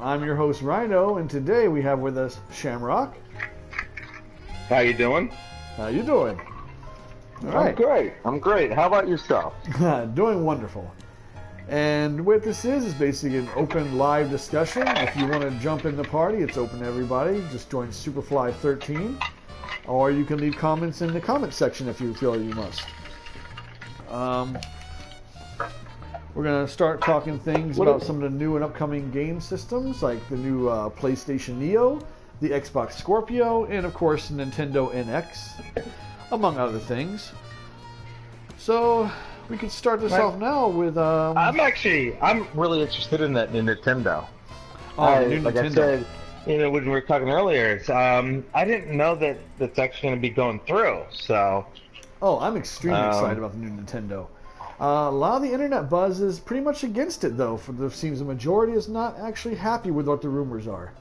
I'm your host, Ryno, and today we have with us Shamrock. How you doing? How you doing? All right. I'm great. I'm great. How about yourself? Doing wonderful. And what this is basically an open live discussion. If you want to jump in the party, it's open to everybody. Just join Superfly 13. Or you can leave comments in the comment section if you feel you must. We're going to start talking things about some of the new and upcoming game systems, like the new PlayStation Neo, the Xbox Scorpio, and of course Nintendo NX, among other things. So we can start this off now with... I'm really interested in that new Nintendo. New like Nintendo. I said, when we were talking earlier, I didn't know that that's actually going to be going through, so... Oh, I'm extremely excited about the new Nintendo. A lot of the internet buzz is pretty much against it, though. It seems the majority is not actually happy with what the rumors are.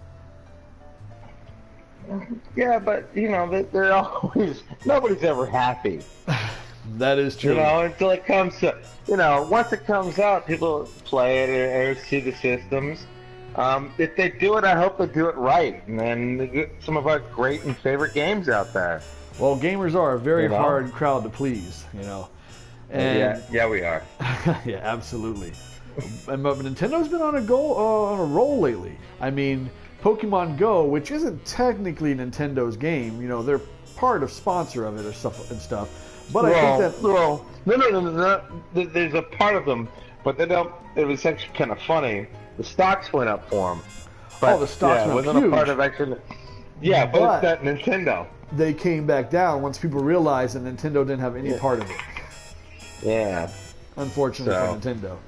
Yeah, but, they're always... Nobody's ever happy. That is true. Until it comes to... once it comes out, people play it or see the systems. If they do it, I hope they do it right. And then they get some of our great and favorite games out there. Well, gamers are a very hard crowd to please, And, yeah, we are. Yeah, absolutely. But Nintendo's been on a roll lately. I mean, Pokemon Go, which isn't technically Nintendo's game, they're part of sponsor of it or stuff. But I think that no. There's a part of them, but they don't. It was actually kind of funny. The stocks went up for them. But, the stocks went up wasn't huge. A part of actually. Yeah, but it's that Nintendo. They came back down once people realized that Nintendo didn't have any part of it. Yeah. Unfortunately for Nintendo.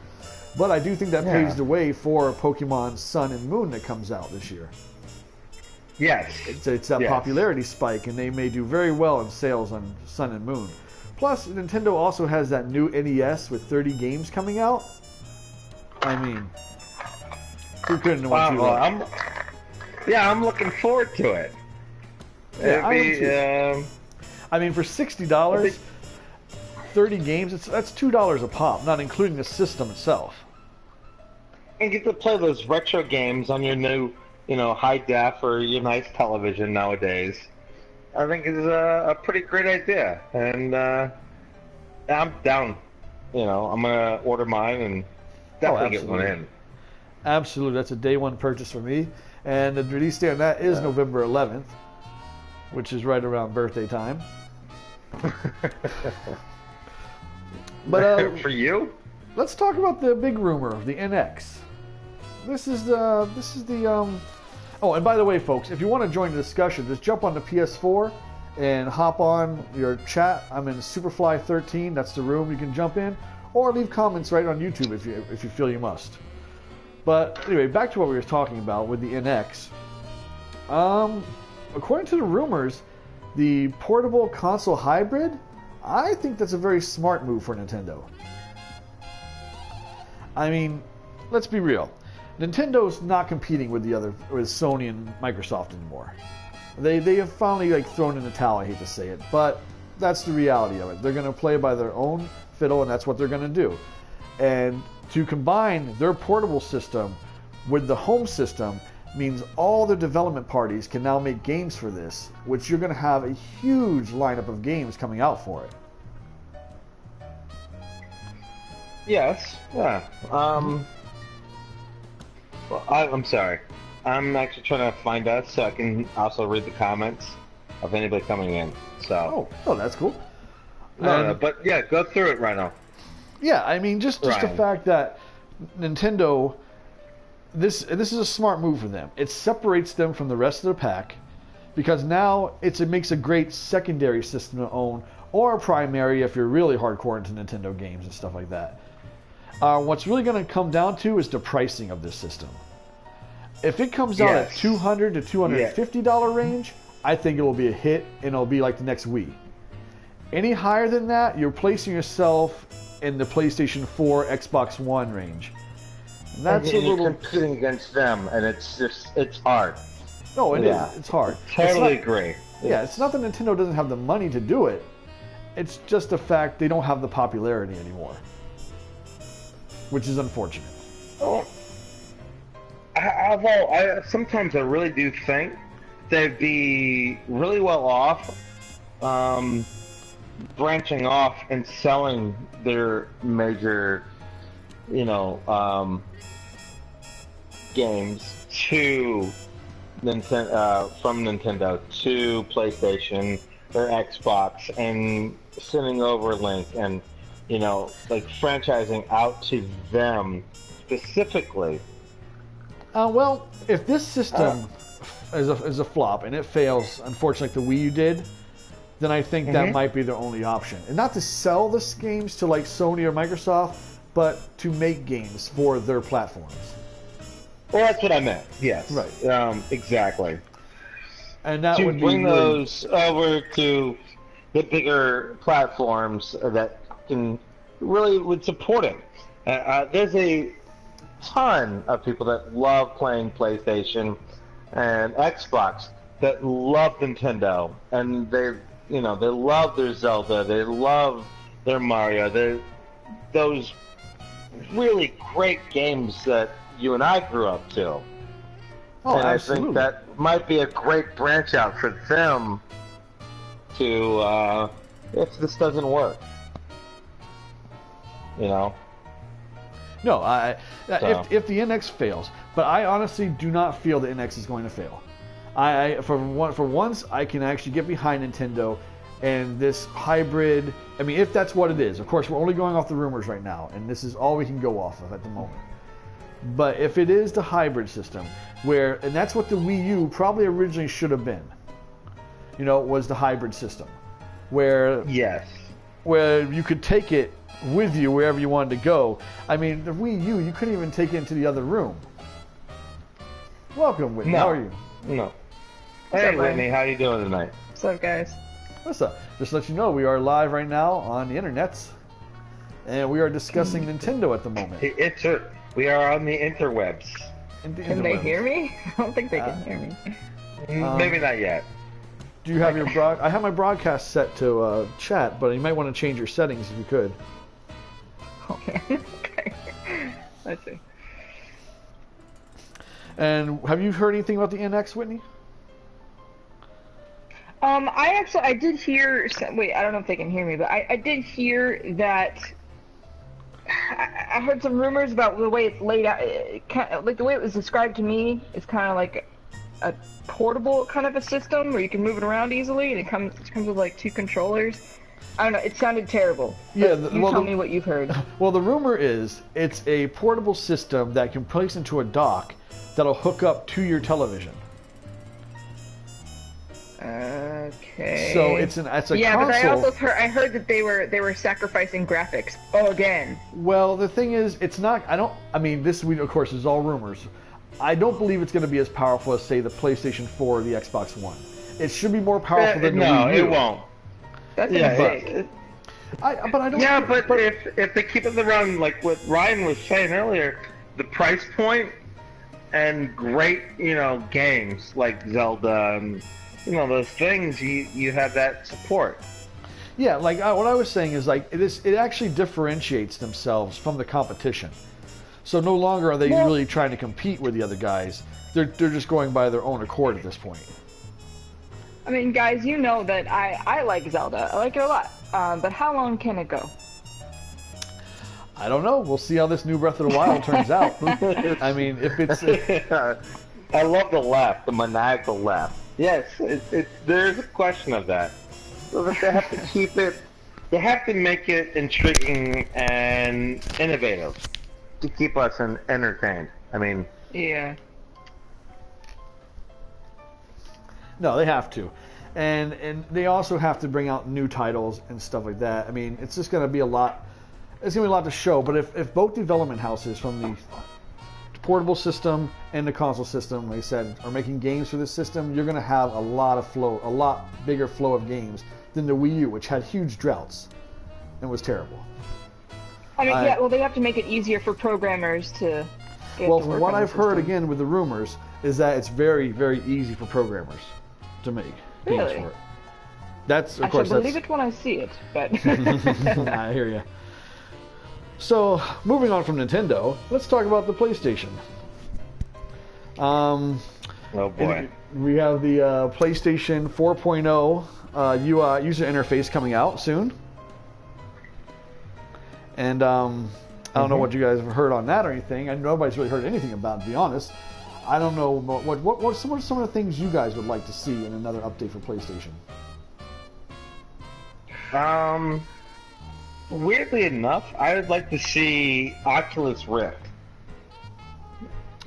But I do think that paves the way for Pokemon Sun and Moon that comes out this year. Yes. It's that popularity spike, and they may do very well in sales on Sun and Moon. Plus, Nintendo also has that new NES with 30 games coming out. I mean, who couldn't want you? I'm looking forward to it. Yeah, I mean, for $60, 30 games, that's $2 a pop, not including the system itself. And get to play those retro games on your new, high def or your nice television nowadays. I think it's a pretty great idea, and I'm down. I'm gonna order mine and definitely get one in. Absolutely, that's a day one purchase for me, and the release date on that is November 11th, which is right around birthday time. But for you, let's talk about the big rumor, the NX. This is the. Oh, and by the way, folks, if you want to join the discussion, just jump on the PS4 and hop on your chat. I'm in Superfly 13. That's the room you can jump in, or leave comments right on YouTube if you feel you must. But anyway, back to what we were talking about with the NX. According to the rumors, the portable console hybrid, I think that's a very smart move for Nintendo. I mean, let's be real. Nintendo's not competing with Sony and Microsoft anymore. They have finally thrown in the towel, I hate to say it, but that's the reality of it. They're going to play by their own fiddle, and that's what they're going to do. And to combine their portable system with the home system means all the development parties can now make games for this, which you're going to have a huge lineup of games coming out for it. Yes. Yeah. Well, I'm sorry. I'm actually trying to find us so I can also read the comments of anybody coming in. So. Oh, that's cool. No, but yeah, go through it, Ryno. Yeah, I mean, just the fact that Nintendo, this is a smart move for them. It separates them from the rest of the pack because now it makes a great secondary system to own, or a primary if you're really hardcore into Nintendo games and stuff like that. What's really going to come down to is the pricing of this system. If it comes out at $200 to $250 range, I think it will be a hit, and it'll be like the next Wii. Any higher than that, you're placing yourself in the PlayStation 4, Xbox One range. And that's you're competing against them, and it's hard. No, it is. It's hard. Totally agree. Yeah, it's not that Nintendo doesn't have the money to do it. It's just the fact they don't have the popularity anymore, which is unfortunate. Oh, Although sometimes I really do think they'd be really well off branching off and selling their major, games to Nintendo, from Nintendo to PlayStation or Xbox, and sending over Link and like franchising out to them specifically. Well, if this system is a flop and it fails, unfortunately, like the Wii U did, then I think that might be the only option. And not to sell the games to like Sony or Microsoft, but to make games for their platforms. Well, that's what I meant. Yes. Right. Exactly. And that to would bring be those over to the bigger platforms that would support it. There's a ton of people that love playing PlayStation and Xbox that love Nintendo, and they love their Zelda, they love their Mario, those really great games that you and I grew up to. Oh, and absolutely. I think that might be a great branch out for them to, if this doesn't work. No, if the NX fails, but I honestly do not feel the NX is going to fail. For once, I can actually get behind Nintendo and this hybrid. I mean, if that's what it is. Of course, we're only going off the rumors right now, and this is all we can go off of at the moment. But if it is the hybrid system, and that's what the Wii U probably originally should have been, was the hybrid system, where you could take it with you wherever you wanted to go. I mean, the Wii U, you couldn't even take it into the other room. Welcome, Whitney. No. How are you? No. Hey, Whitney. How you doing tonight? What's up, guys? What's up? Just to let you know, we are live right now on the internets, and we are discussing Nintendo at the moment. We are on the interwebs. Can they hear me? I don't think they can hear me. Maybe not yet. Do you have your I have my broadcast set to chat, but you might want to change your settings if you could. Okay. Okay. Let's see. And have you heard anything about the NX, Whitney? I did hear. Wait, I don't know if they can hear me, but I did hear that. I heard some rumors about the way it's laid out. Like the way it was described to me, it's kind of like a portable kind of a system where you can move it around easily, and it comes with like 2 controllers. I don't know. It sounded terrible. Yeah, tell me what you've heard. Well, the rumor is it's a portable system that can place into a dock that'll hook up to your television. Okay. So it's a console. But I heard that they were sacrificing graphics again. Well, the thing is, it's not. This of course is all rumors. I don't believe it's going to be as powerful as, say, the PlayStation 4 or the Xbox One. It should be more powerful than the Wii U. No, it won't. That's a mistake. But I don't. Yeah, but if they keep it around, like what Ryan was saying earlier, the price point and great, games like Zelda and those things, you have that support. Yeah, like what I was saying is like it actually differentiates themselves from the competition. So no longer are they really trying to compete with the other guys. They're just going by their own accord at this point. I mean, guys, you know that I like Zelda. I like it a lot. But how long can it go? I don't know. We'll see how this new Breath of the Wild turns out. I mean, if it's... I love the laugh, the maniacal laugh. Yes, there's a question of that. But they have to keep it... They have to make it intriguing and innovative to keep us entertained. I mean... Yeah. No, they have to. And they also have to bring out new titles and stuff like that. I mean, it's just going to be a lot... It's going to be a lot to show, but if both development houses from the portable system and the console system, like I said, are making games for this system, you're going to have a lot bigger flow of games than the Wii U, which had huge droughts and was terrible. I mean, they have to make it easier for programmers to get Well, to from work what on the I've heard, system. again, with the rumors, is that it's very, very easy for programmers to make games for it. That's, of course, I believe it when I see it, but... I hear you. So, moving on from Nintendo, let's talk about the PlayStation. Oh boy. We have the PlayStation 4.0 UI user interface coming out soon. And I don't know what you guys have heard on that or anything. And nobody's really heard anything about it, to be honest. I don't know what are some of the things you guys would like to see in another update for PlayStation. Weirdly enough, I would like to see Oculus Rift.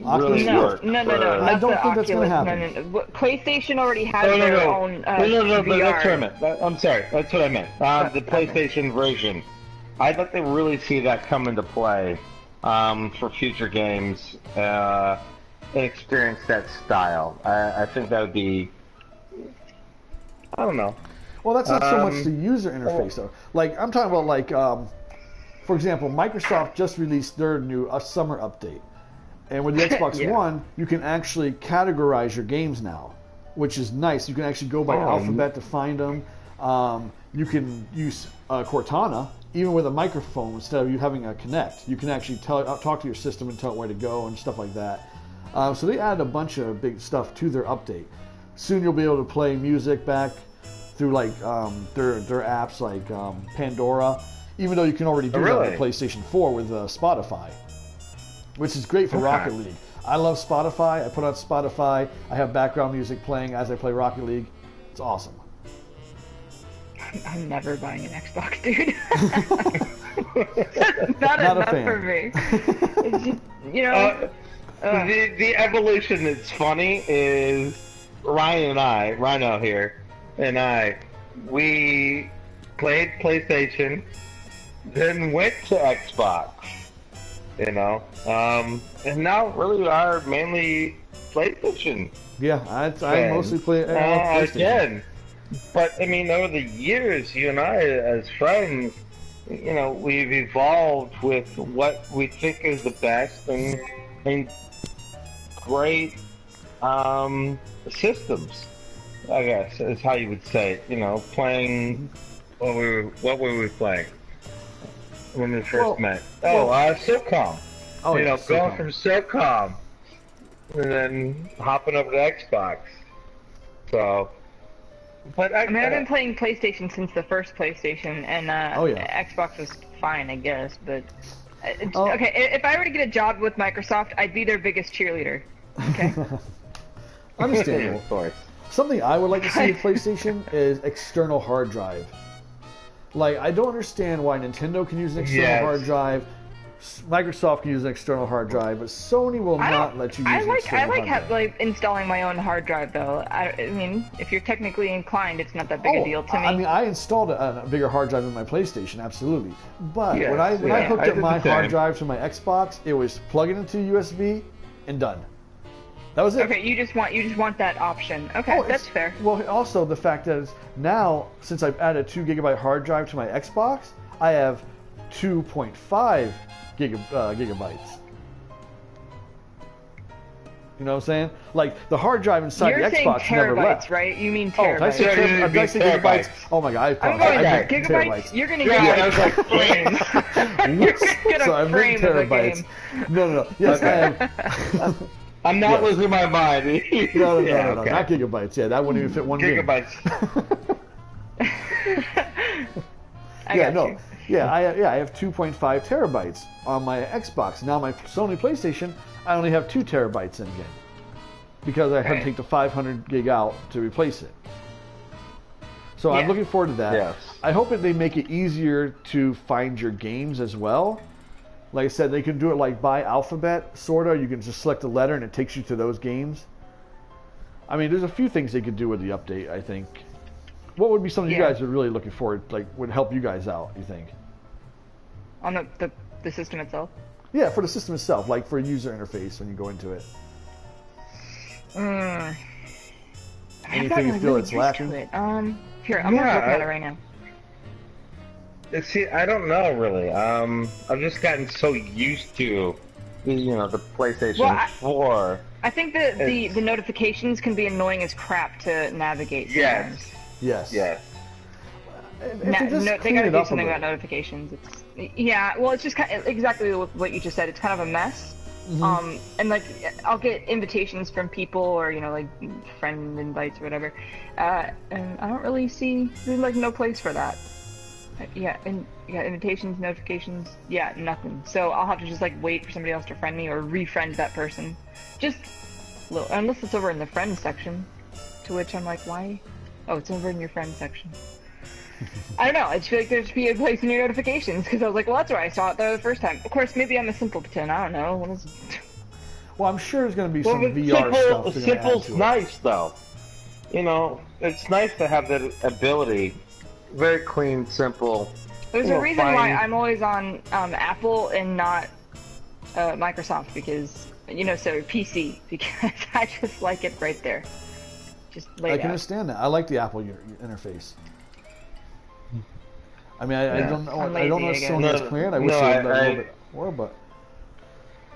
Oculus Rift? No. I don't think that's going to happen. No. PlayStation already has their own No, VR. that's what I meant. I'm sorry, that's what I meant. The PlayStation version. I'd like to really see that come into play for future games and experience that style. I think that would be... I don't know. Well, that's not so much the user interface, though. Like, I'm talking about, like, for example, Microsoft just released their new summer update. And with the Xbox One, you can actually categorize your games now, which is nice. You can actually go by alphabet to find them. You can use Cortana, even with a microphone, instead of you having a Kinect. You can actually talk to your system and tell it where to go and stuff like that. So they added a bunch of big stuff to their update. Soon you'll be able to play music back through like their apps like Pandora, even though you can already do that on the PlayStation 4 with Spotify, which is great for Rocket League. I love Spotify. I put on Spotify. I have background music playing as I play Rocket League. It's awesome. I'm never buying an Xbox, dude. not a enough fan. For me. It's just, you know. The evolution that's funny is Ryno here, and we played PlayStation, then went to Xbox, you know, and now really are mainly PlayStation. Yeah, I mostly play PlayStation. Again. But, I mean, over the years, you and I, as friends, you know, we've evolved with what we think is the best and great systems, I guess, is how you would say it. You know, playing what were we playing when we first met? SOCOM. Oh, you know, SOCOM. going from SOCOM and then hopping over to Xbox. So... But I mean, I've been playing PlayStation since the first PlayStation, and Xbox was fine, I guess. But okay, if I were to get a job with Microsoft, I'd be their biggest cheerleader. Okay. Understandable. Of course. Something I would like to see with PlayStation is external hard drive. Like, I don't understand why Nintendo can use an external hard drive, Microsoft can use an external hard drive, but Sony will not let you use an external hard drive. I like installing my own hard drive, though. I mean, if you're technically inclined, it's not that big a deal to me. I mean, I installed a bigger hard drive in my PlayStation, absolutely. But when I hooked up my hard drive to my Xbox, it was plug it into USB and done. That was it. Okay, you just want that option. Okay, that's fair. Well, also the fact that now, since I've added a 2 GB hard drive to my Xbox, I have 2.5 gigabytes. You know what I'm saying? Like, the hard drive inside the Xbox never left. Right? You mean terabytes. Did I say gigabytes? Oh my god, I'm going back. Gigabytes? You're going to get a frame. You're going to get a frame of a game. No. Yes, I am. I'm not losing my mind. No, not gigabytes. Yeah, that wouldn't even fit one gigabytes. I have 2.5 terabytes on my Xbox. Now my Sony PlayStation, I only have 2 terabytes in again because I had to take the 500 gig out to replace it. So I'm looking forward to that. Yes. I hope that they make it easier to find your games as well. Like I said, they can do it like by alphabet, sort of. You can just select a letter and it takes you to those games. I mean, there's a few things they could do with the update, I think. What would be something you guys are really looking forward, like, would help you guys out, you think? On the system itself? Yeah, for the system itself, like for user interface when you go into it. Anything you feel it's lacking? Here, I'm looking at it right now. See, I don't know really. I've just gotten so used to, the PlayStation 4. I think the notifications can be annoying as crap to navigate. Yes. They gotta do something about notifications. It's just it's just kind of, exactly what you just said. It's kind of a mess. And like I'll get invitations from people, or like friend invites or whatever, and I don't really see, there's like no place for that. Invitations, notifications, nothing. So I'll have to just like wait for somebody else to friend me or refriend that person, just unless it's over in the friend section, to which I'm like, why? Oh, it's over in your friend section. I don't know, I just feel like there should be a place in your notifications, because I was like, well, that's where I saw it there the first time. Of course, maybe I'm a simpleton, I don't know. Well, I'm sure there's going to be some VR stuff. Simple's nice, though. It's nice to have that ability. Very clean, simple. There's a reason why I'm always on Apple and not Microsoft, because, so PC, because I just like it right there. Just laid out. I can understand that. I like the Apple interface. I mean, I don't know. I don't know if Sony's plan. I wish they would a little bit more, but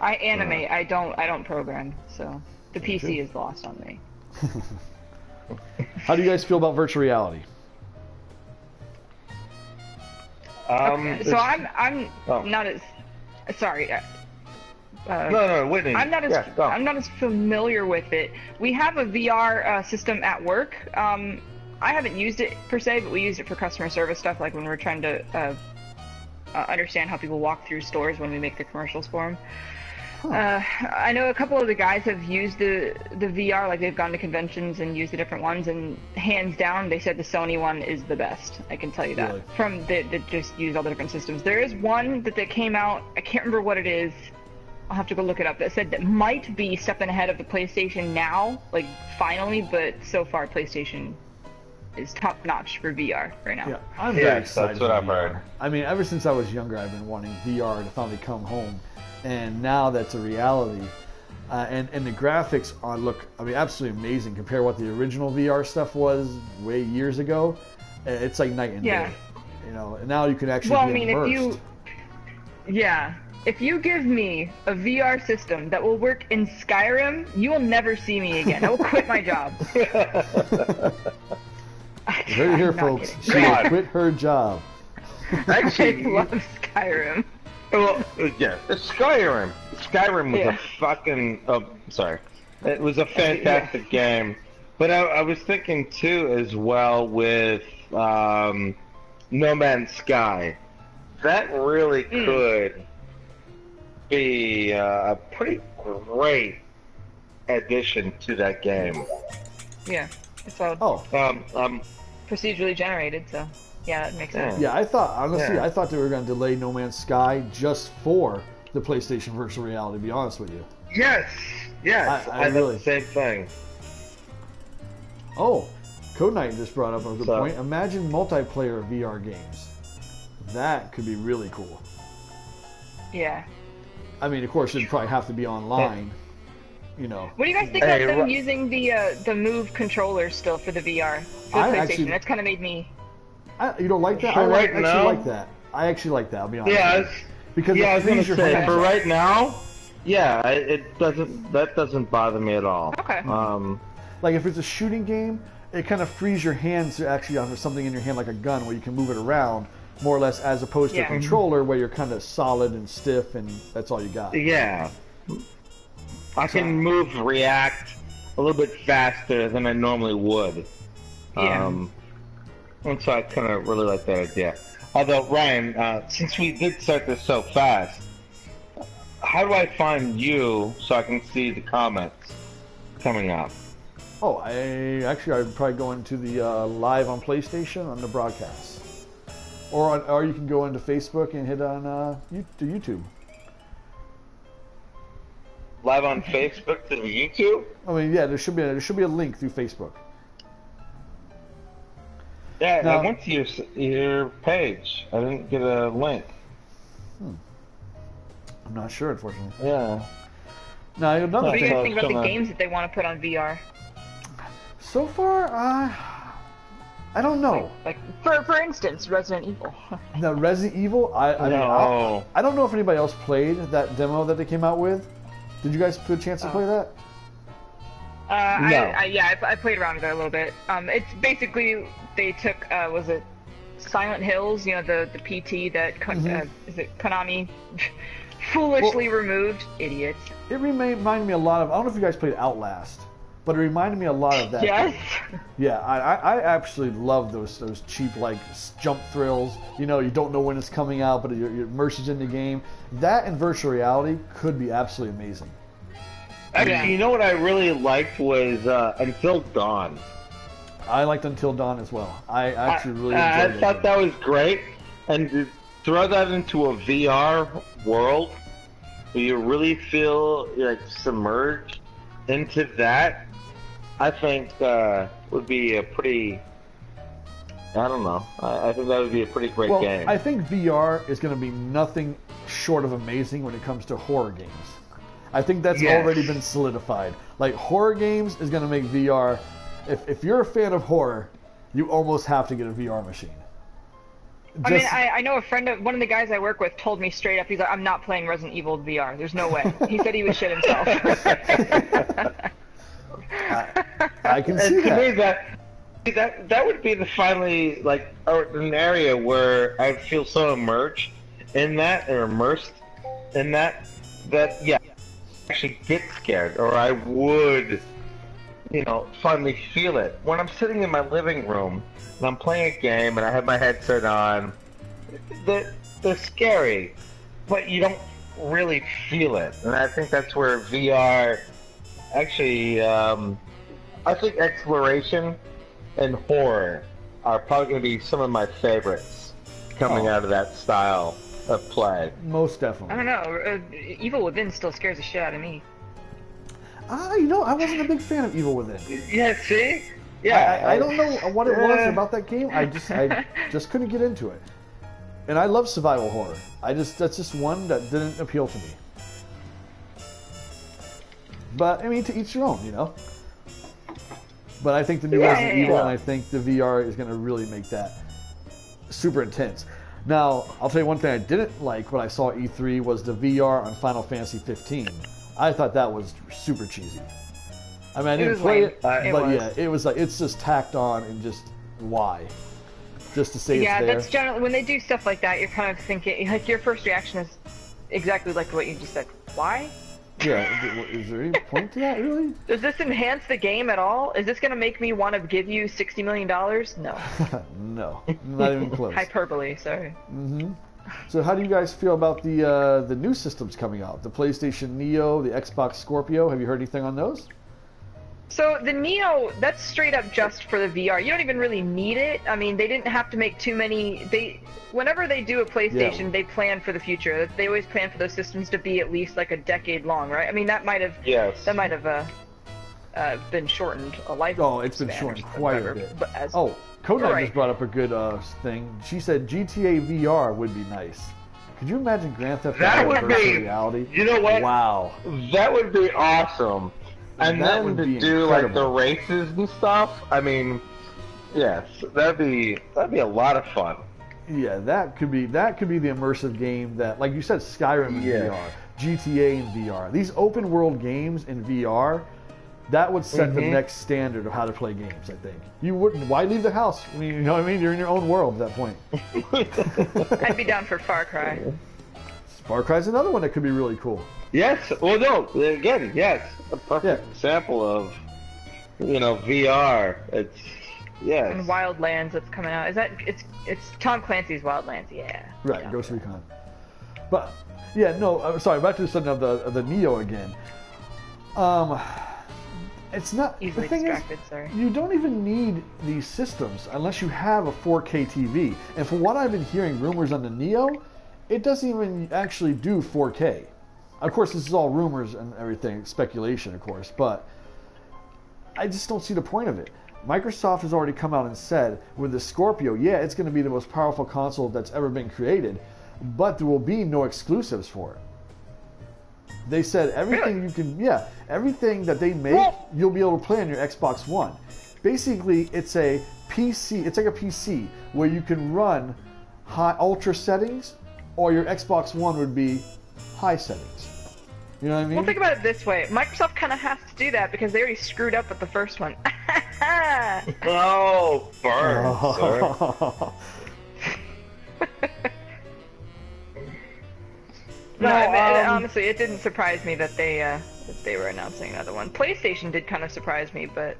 I animate. I don't program, so the PC is lost on me. How do you guys feel about virtual reality? So I'm not as sorry. No, Whitney. I'm not as familiar with it. We have a VR system at work. I haven't used it per se, but we used it for customer service stuff, like when we're trying to understand how people walk through stores when we make the commercials for them. I know a couple of the guys have used the VR, like they've gone to conventions and used the different ones, and hands down, they said the Sony one is the best. I can tell you that. Really? From that just use all the different systems. There is one that came out. I can't remember what it is. I'll have to go look it up. That said that might be stepping ahead of the PlayStation now, like finally, but so far PlayStation is top notch for VR right now. Yeah, I'm very excited. That's what I've heard. I mean, ever since I was younger, I've been wanting VR to finally come home, and now that's a reality. And the graphics look, I mean, absolutely amazing. Compare what the original VR stuff was way years ago. It's like night and day. And now you can actually be immersed. If you give me a VR system that will work in Skyrim, you will never see me again. I will quit my job. Heard it here, folks. She will quit her job. Actually, I love Skyrim. Well, yeah, Skyrim. Skyrim was a fucking. Oh, sorry. It was a fantastic game. But I was thinking too, as well, with No Man's Sky. That really could be a pretty great addition to that game. Yeah. It's all procedurally generated, so yeah, that makes sense. Yeah, I thought they were going to delay No Man's Sky just for the PlayStation Virtual Reality, to be honest with you. Yes, I really the same thing. Oh, Code Knight just brought up a good point. Imagine multiplayer VR games. That could be really cool. Yeah. I mean, of course, it'd probably have to be online. What do you guys think of them using the Move controller still for the VR for the PlayStation? That's kind of made me. You don't like that? For I actually like that. I actually like that. I'll be honest. Yeah, with you. Because I was gonna say for right now, it doesn't. That doesn't bother me at all. Okay. Like if it's a shooting game, it kind of frees your hands to actually have something in your hand like a gun where you can move it around more or less, as opposed to a controller where you're kind of solid and stiff and that's all you got. Yeah. I can react a little bit faster than I normally would. Yeah. And so I kind of really like that idea. Although, Ryan, since we did start this so fast, how do I find you so I can see the comments coming up? Oh, I'd probably go into the live on PlayStation on the broadcast. Or you can go into Facebook and hit on YouTube. Live on Facebook to YouTube? I mean, yeah, there should be a link through Facebook. Yeah, now, I went to your page. I didn't get a link. I'm not sure, unfortunately. Yeah. Now, another What do you thing. guys think about the games that they want to put on VR? So far, I don't know. Like for instance, Resident Evil. Now, Resident Evil, I don't know if anybody else played that demo that they came out with. Did you guys put a chance to play that? No. I played around with it a little bit. It's basically they took was it Silent Hills, the PT that is it Konami foolishly removed. Idiots. It reminded me a lot of, I don't know if you guys played Outlast, but it reminded me a lot of that. Yes. Game. Yeah, I absolutely love those cheap like jump thrills. You know, you don't know when it's coming out, but it immerses in the game. That and virtual reality could be absolutely amazing. Actually, you know what I really liked was Until Dawn. I liked Until Dawn as well. I actually really enjoyed it. I thought that was great. And to throw that into a VR world, where you really feel like submerged into that, I think would be a pretty... I don't know. I think that would be a pretty great game. I think VR is going to be nothing short of amazing when it comes to horror games. I think that's already been solidified. Like, horror games is going to make VR... If you're a fan of horror, you almost have to get a VR machine. I know a friend of one of the guys I work with told me straight up, he's like, I'm not playing Resident Evil VR. There's no way. He said he would shit himself. I can see that. That would be the finally like an area where I feel so immersed in that or immersed in that I actually get scared, or I would, finally feel it. When I'm sitting in my living room and I'm playing a game and I have my headset on, they're scary, but you don't really feel it. And I think that's where VR actually, I think exploration and horror are probably going to be some of my favorites coming out of that style of play. Most definitely. I don't know. Evil Within still scares the shit out of me. I wasn't a big fan of Evil Within. Yeah, see? Yeah. I don't know what it was about that game. I just couldn't get into it. And I love survival horror. That's just one that didn't appeal to me. But, I mean, to each your own, But I think the new Resident Evil, and I think the VR is going to really make that super intense. Now, I'll tell you one thing I didn't like when I saw E3 was the VR on Final Fantasy 15. I thought that was super cheesy. I mean, I didn't play it, but it was like, it's just tacked on and just why? Just to say it's there. Yeah, that's generally, when they do stuff like that, you're kind of thinking, like, your first reaction is exactly like what you just said. Why? Yeah, is there any point to that, really? Does this enhance the game at all? Is this going to make me want to give you $60 million? No. No, not even close. Hyperbole, sorry. Mm-hmm. So how do you guys feel about the new systems coming out? The PlayStation Neo, the Xbox Scorpio. Have you heard anything on those? So the Neo, that's straight up just for the VR. You don't even really need it. I mean, they didn't have to make too many. Whenever they do a PlayStation, they plan for the future. They always plan for those systems to be at least like a decade long, right? I mean, that might have been shortened a life. Oh, it's been shortened quite a bit. Kodak just brought up a good thing. She said GTA VR would be nice. Could you imagine Grand Theft Auto virtual reality? You know what? Wow. That would be awesome. And then to do like the races and stuff. I mean, yes, that'd be a lot of fun. Yeah, that could be the immersive game that, like you said, Skyrim in VR, GTA in VR. These open world games in VR, that would set the next standard of how to play games. I think you wouldn't. Why leave the house? I mean, you know what I mean? You're in your own world at that point. I'd be down for Far Cry. Far Cry's another one that could be really cool. Yes. Well, no. Again, yes. A perfect example of, VR. It's And Wildlands that's coming out. Is that it's Tom Clancy's Wildlands? Yeah. Right. Ghost Recon. But I'm sorry. Back to the subject of the Neo again. It's not easily the thing distracted. Is, sorry. You don't even need these systems unless you have a 4K TV. And from what I've been hearing, rumors on the Neo, it doesn't even actually do 4K. Of course, this is all rumors and everything, speculation, of course, but I just don't see the point of it. Microsoft has already come out and said, with the Scorpio, it's going to be the most powerful console that's ever been created, but there will be no exclusives for it. They said everything everything that they make, you'll be able to play on your Xbox One. Basically, it's a PC. It's like a PC where you can run ultra settings, or your Xbox One would be high settings. You know what I mean? Well, think about it this way. Microsoft kind of has to do that because they already screwed up with the first one. Oh, burn. No, No, honestly, it didn't surprise me that they were announcing another one. PlayStation did kind of surprise me, but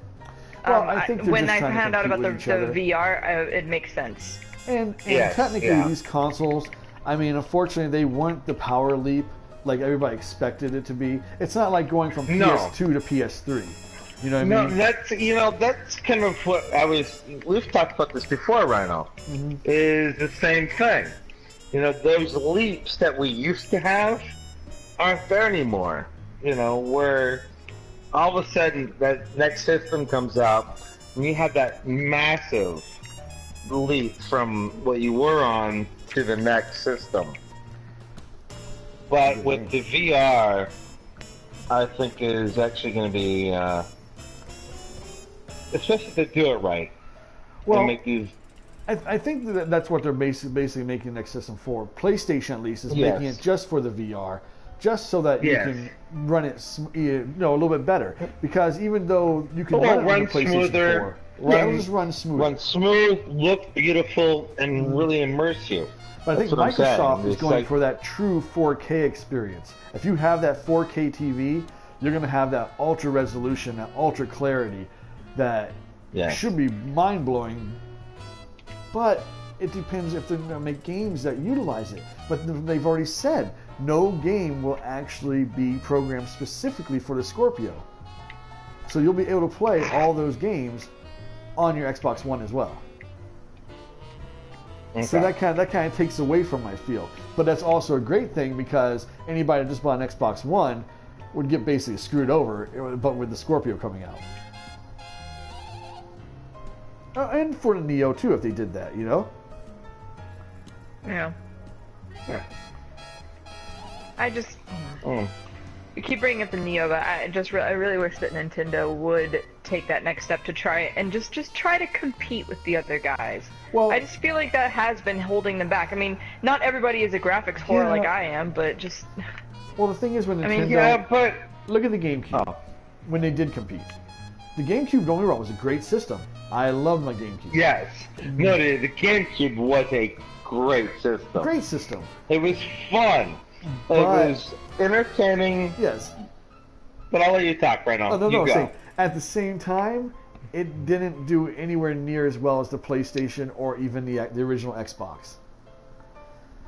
Well, I think they're when just I trying to found out compete about with the each other. VR, it makes sense. And Yes, technically, yeah. these consoles, I mean, unfortunately, they weren't the power leap like everybody expected it to be. It's not like going from No. PS2 to PS3. You know what I No, mean? that's kind of what we've talked about this before, Ryno. Is the same thing. You know, those leaps that we used to have aren't there anymore. You know, where all of a sudden that next system comes out and you have that massive leap from what you were on to the next system. But with the VR, I think is actually going to be, especially if they do it right. Well, and make these. I think that's what they're basically making the next system for. PlayStation, at least, is making it just for the VR, just so that you can run it, a little bit better. Because even though you can run it on the PlayStation smoother, 4, it'll just run smooth. Run smooth, look beautiful, and really immerse you. But I think Microsoft is going for that true 4K experience. If you have that 4K TV, you're going to have that ultra resolution, that ultra clarity, that should be mind-blowing. But it depends if they're going to make games that utilize it. But they've already said no game will actually be programmed specifically for the Scorpio. So you'll be able to play all those games on your Xbox One as well. Okay. So that kind of takes away from my feel. But that's also a great thing because anybody that just bought an Xbox One would get basically screwed over, but with the Scorpio coming out. And for the Neo too, if they did that, you know. Yeah. I just you keep bringing up the Neo, but I really wish that Nintendo would take that next step to try and just try to compete with the other guys. Well, I just feel like that has been holding them back. I mean, not everybody is a graphics whore like I am, but just. Well, the thing is when Nintendo. but look at the GameCube when they did compete. The GameCube, don't get me wrong, was a great system. I love my GameCube. Yes. No, the GameCube was a great system. Great system. It was fun. It was entertaining. Yes. But I'll let you talk right now. No. At the same time, it didn't do anywhere near as well as the PlayStation or even the original Xbox.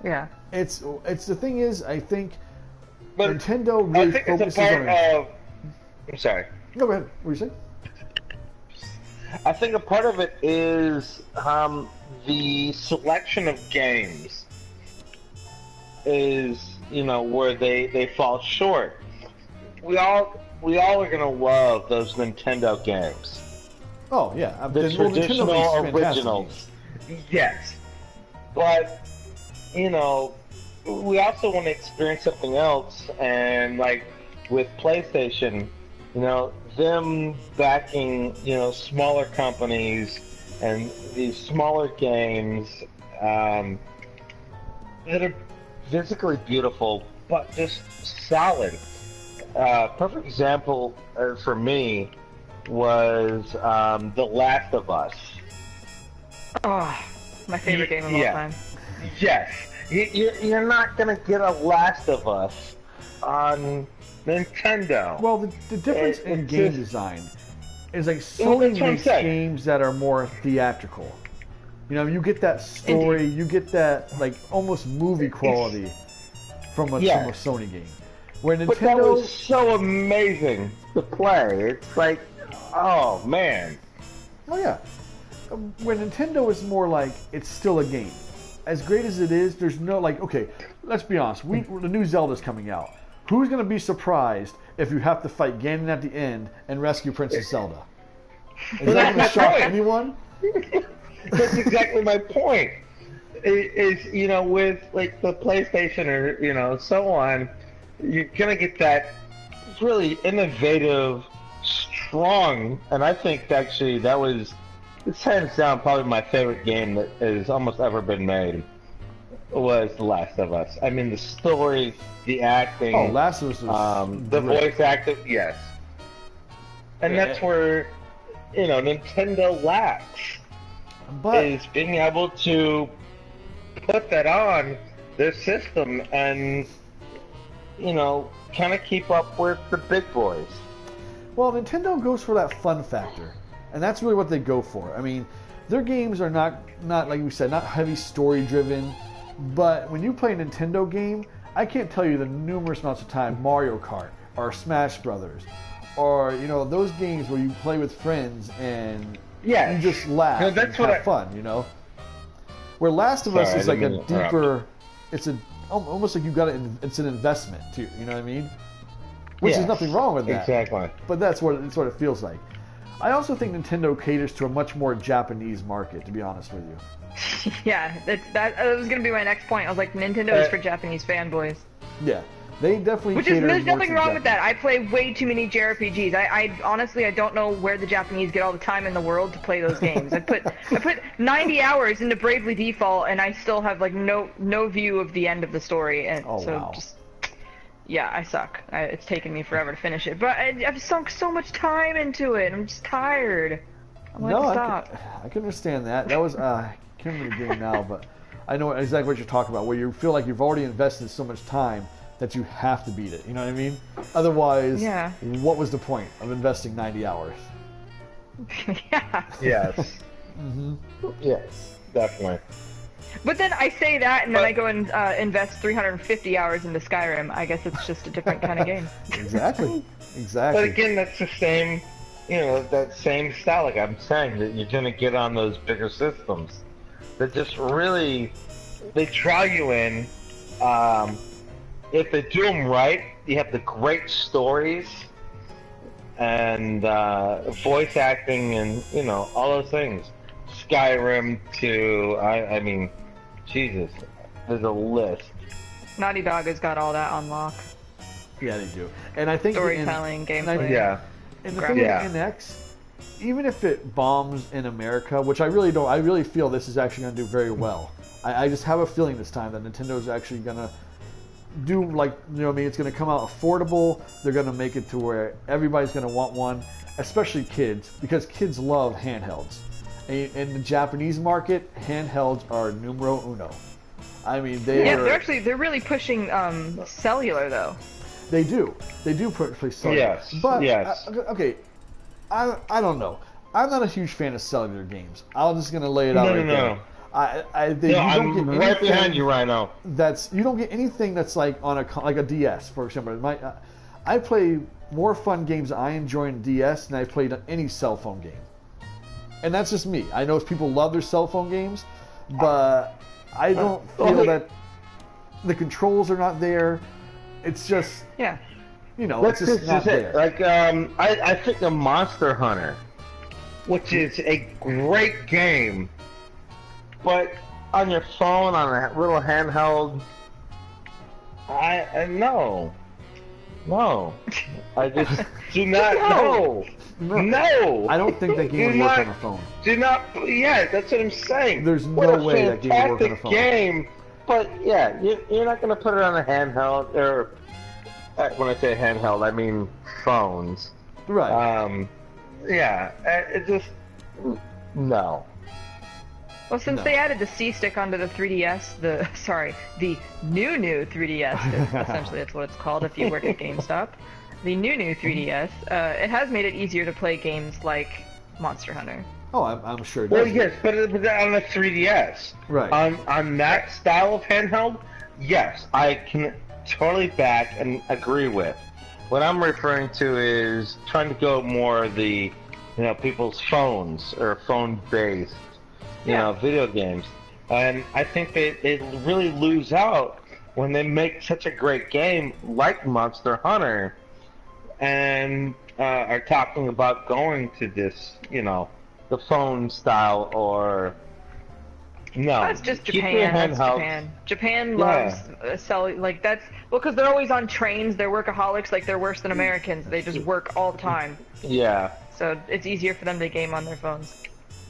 Yeah. It's the thing is, I think Nintendo really focuses on. I'm sorry. No, go ahead. What were you saying? I think a part of it is the selection of games is, where they fall short. We all are gonna love those Nintendo games. Oh yeah, the traditional originals. Yes, but we also want to experience something else, and like with PlayStation, them backing, smaller companies and these smaller games that are physically beautiful, but just solid. Perfect example for me was The Last of Us. Oh, my favorite game of all time. Yes. You're not going to get a Last of Us on Nintendo. Well, the difference in game design is like Sony makes games that are more theatrical. You get that story, you get that like almost movie quality from a Sony game. Where Nintendo, but that was so amazing to play. It's like, oh man. Oh yeah. Where Nintendo is more like it's still a game. As great as it is, there's no okay, let's be honest. The new Zelda's coming out. Who's going to be surprised if you have to fight Ganon at the end and rescue Princess Zelda? Is that going to shock anyone? That's exactly my point. Is with like the PlayStation or so on, you're going to get that really innovative, strong, and I think actually it's hands down probably my favorite game that has almost ever been made. Was The Last of Us. I mean, the story, the acting. Oh, Last of Us was the voice acting, yes. And that's where, Nintendo lacks. Is being able to put that on their system and kind of keep up with the big boys. Well, Nintendo goes for that fun factor, and that's really what they go for. I mean, their games are not like we said, not heavy story driven, but when you play a Nintendo game, I can't tell you the numerous amounts of time Mario Kart or Smash Brothers, or those games where you play with friends and you just laugh and have fun. Where Last of Us is like a deeper, it's almost like it's an investment too. You know what I mean? Which is nothing wrong with that. Exactly. But that's what it feels like. I also think Nintendo caters to a much more Japanese market, to be honest with you. Yeah, that was going to be my next point. I was like, Nintendo is for Japanese fanboys. Yeah, they definitely there's nothing wrong with that. I play way too many JRPGs. I honestly, I don't know where the Japanese get all the time in the world to play those games. I put 90 hours into Bravely Default, and I still have like no view of the end of the story. And wow. Yeah, I suck. It's taken me forever to finish it, but I've sunk so much time into it. I'm just tired. I want to stop. I can understand that. That was I can't remember the game now, but I know exactly what you're talking about. Where you feel like you've already invested so much time that you have to beat it. You know what I mean? Otherwise, what was the point of investing 90 hours? Yeah. Yes. Yes, definitely. But then I say that, and then I go and invest 350 hours into Skyrim. I guess it's just a different kind of game. Exactly. But again, that's the same, that same style. Like I'm saying, that you're gonna get on those bigger systems that just really they draw you in. If they do them right, you have the great stories and voice acting, and all those things. Skyrim to, I mean, Jesus, there's a list. Naughty Dog has got all that on lock. Yeah, they do. And I think storytelling, gameplay. And the thing with NX, even if it bombs in America, which I really don't, I really feel this is actually going to do very well. I just have a feeling this time that Nintendo's actually going to do it's going to come out affordable. They're going to make it to where everybody's going to want one, especially kids, because kids love handhelds. In the Japanese market, handhelds are numero uno. I mean, they're really pushing cellular though. They do push cellular. Yes. But okay, I don't know. I'm not a huge fan of cellular games. I'm just gonna lay it out right there. I'm right behind you, Ryno. You don't get anything that's like on a DS, for example. I play more fun games I enjoy in DS than I played on any cell phone game. And that's just me. I know people love their cell phone games, but I don't feel that the controls are not there. It's just, it's just not there. Like, I think of Monster Hunter, which is a great game, but on your phone, on a little handheld, no. I just do not know. No! I don't think that game would work on a phone. That's what I'm saying. There's no way that game would work on a phone. Game, but you're not going to put it on a handheld, or when I say handheld, I mean phones. Right. It just, no. Well, since they added the C-Stick onto the 3DS, the new 3DS, essentially that's what it's called if you work at GameStop. The new 3DS, it has made it easier to play games like Monster Hunter. Oh, I'm sure it does. Well, yes, but on the 3DS. Right. On that style of handheld, yes, I can totally back and agree with. What I'm referring to is trying to go more the, people's phones or phone-based, video games. And I think they really lose out when they make such a great game like Monster Hunter and are talking about going to this, the phone style or... No. That's just Japan. Japan loves selling, like that's... Well, because they're always on trains, they're workaholics, like they're worse than Americans. They just work all the time. Yeah. So it's easier for them to game on their phones.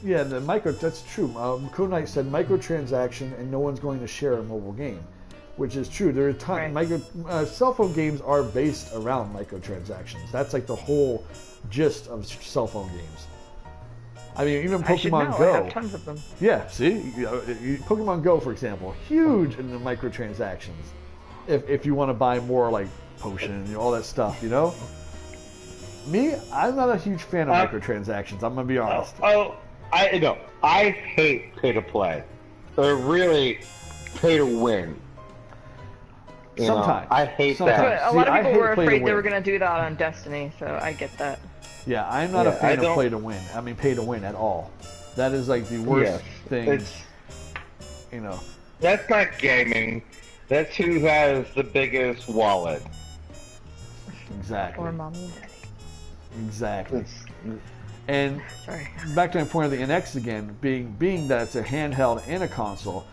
Yeah, that's true. Knight said microtransaction and no one's going to share a mobile game, which is true. There are cell phone games are based around microtransactions. That's like the whole gist of cell phone games. I mean, even Pokemon Go. I have tons of them. Yeah, see? Pokemon Go, for example, huge in the microtransactions. if you want to buy more like potion and all that stuff, you know. Me, I'm not a huge fan of microtransactions. I'm gonna be honest. I hate pay to play. Or really, pay to win. Sometimes I hate But that. a lot of I people hate were play to afraid they win. were going to do that on Destiny, so I get that. Yeah, I'm not a Yeah, fan I of don't- play to win. I mean, pay to win at all. That is like the worst Yes, thing. it's You know. that's not gaming. That's who has the biggest wallet. Exactly. Or mommy and daddy. Exactly. It's, And Sorry. back to my point of the NX again, being that it's a handheld and a console.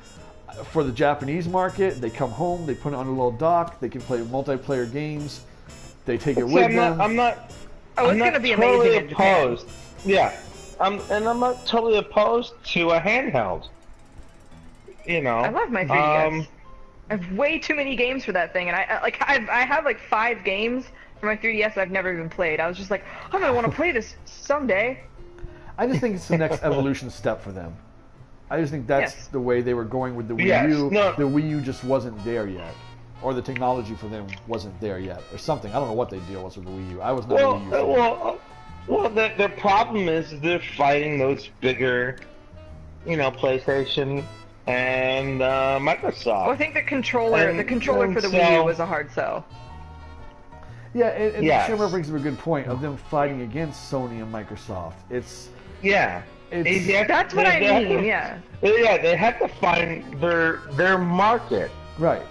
For the Japanese market, they come home, they put it on a little dock, they can play multiplayer games, they take it See, with them. I'm not. Oh, I'm it's not going to be totally amazing in Japan. opposed. Yeah, I'm not totally opposed to a handheld. You know, I love my 3DS. I have way too many games for that thing, and I have like 5 games for my 3DS I've never even played. I was just like, I'm gonna want to play this someday. I just think it's the next evolution step for them. I just think that's Yes. the way they were going with the Wii Yes, U. no. The Wii U just wasn't there yet. Or the technology for them wasn't there yet, or something. I don't know what their deal was with the Wii U. I was not a Wii U fan. Well, the problem is they're fighting those bigger, PlayStation and Microsoft. Well, I think the controller for the so- Wii U was a hard sell. Yeah, and Yes. Shamrock brings up a good point of them fighting against Sony and Microsoft. It's That's what I mean. Yeah. Yeah, they have to find their market. right.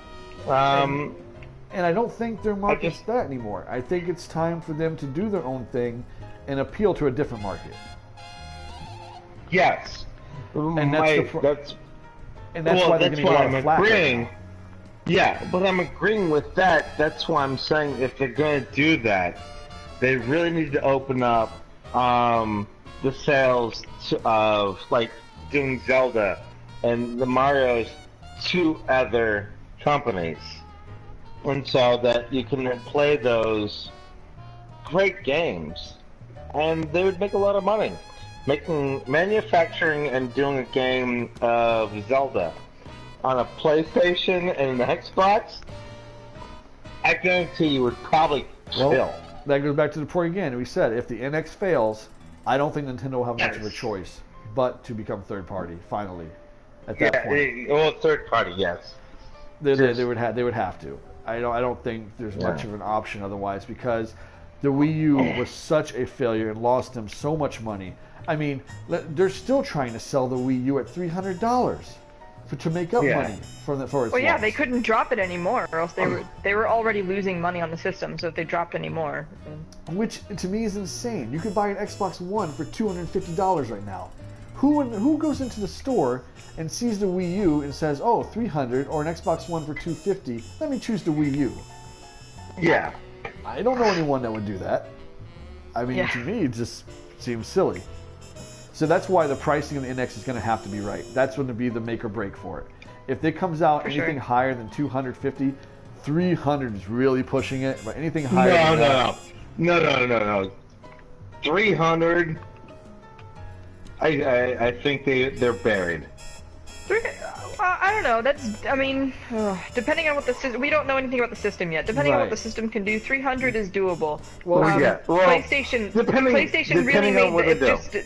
Um, And I don't think their market's just- that anymore. I think it's time for them to do their own thing and appeal to a different market. yes, And that's that's And that's why they're that's getting a lot why I'm of flack right agreeing. now. Yeah, but I'm agreeing with that. That's why I'm saying if they're going to do that, they really need to open up the sales of like doing Zelda and the Mario's to other companies, and so that you can play those great games, and they would make a lot of money, manufacturing and doing a game of Zelda on a PlayStation and an Xbox. I guarantee you would probably kill. Well, that goes back to the point again. We said if the NX fails, I don't think Nintendo will have much of a Yes. choice but to become third party. Finally, at that Yeah, point, well, third party, yes. they would have to. I don't think there's much Yeah. of an option otherwise because the Wii U was such a failure and lost them so much money. I mean, they're still trying to sell the Wii U at $300 to make up Yeah. money for its Well, yeah, loss. they couldn't drop it anymore, or else they were already losing money on the system. So if they dropped any more, Which to me is insane. You could buy an Xbox One for $250 right now. Who goes into the store and sees the Wii U and says, "Oh, $300 or an Xbox One for $250? Let me choose the Wii U." Yeah. I don't know anyone that would do that. I mean, Yeah. to me, it just seems silly. So that's why the pricing of the NX is going to have to be right. That's going to be the make or break for it. If it comes out For anything sure. higher than 250, 300 is really pushing it. But anything higher than that, No. 300. I think they're buried. I don't know. Depending on what the system, we don't know anything about the system yet. Depending on what Right. the system can do, 300 is doable. Well, yeah. Well, PlayStation really depending on made what it they do. just.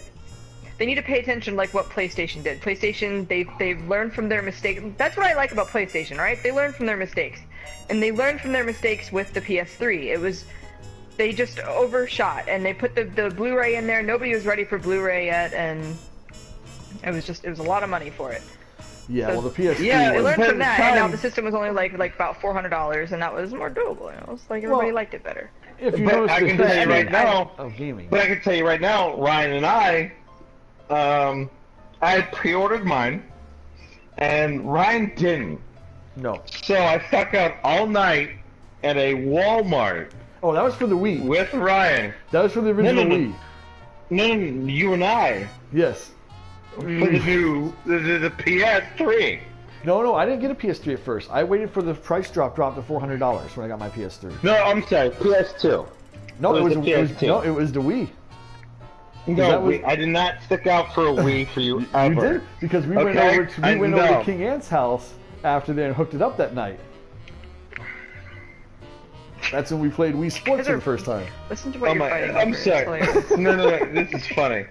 They need to pay attention like what PlayStation did. PlayStation, they've learned from their mistakes. That's what I like about PlayStation, right? They learned from their mistakes, and they learned from their mistakes with the PS3. They just overshot, and they put the Blu-ray in there. Nobody was ready for Blu-ray yet, and it was a lot of money for it. yeah. So- Well, the PS3 Yeah, they was learned from that, and now time. the system was only like about $400, and that was more doable. It was like everybody Well, liked it better. If you But notice I the can tell you history right now, of gaming. But I can tell you right now, Ryan and I had pre-ordered mine, and Ryan didn't. No. So I stuck out all night at a Walmart Oh, that was for the Wii. with Ryan. That was for the original no. Wii. No, you and I Yes. for the PS3. No, I didn't get a PS3 at first. I waited for the price drop to $400 when I got my PS3. No, I'm sorry, PS2. No, It it was was the PS2. it was the Wii. No, that was- I did not stick out for a Wii for you ever. You did because we went Okay, over I to know. King Ant's house after they had hooked it up that night. That's when we played Wii Sports for the first time. Listen to what you're fighting over. I'm sorry. No, this is funny.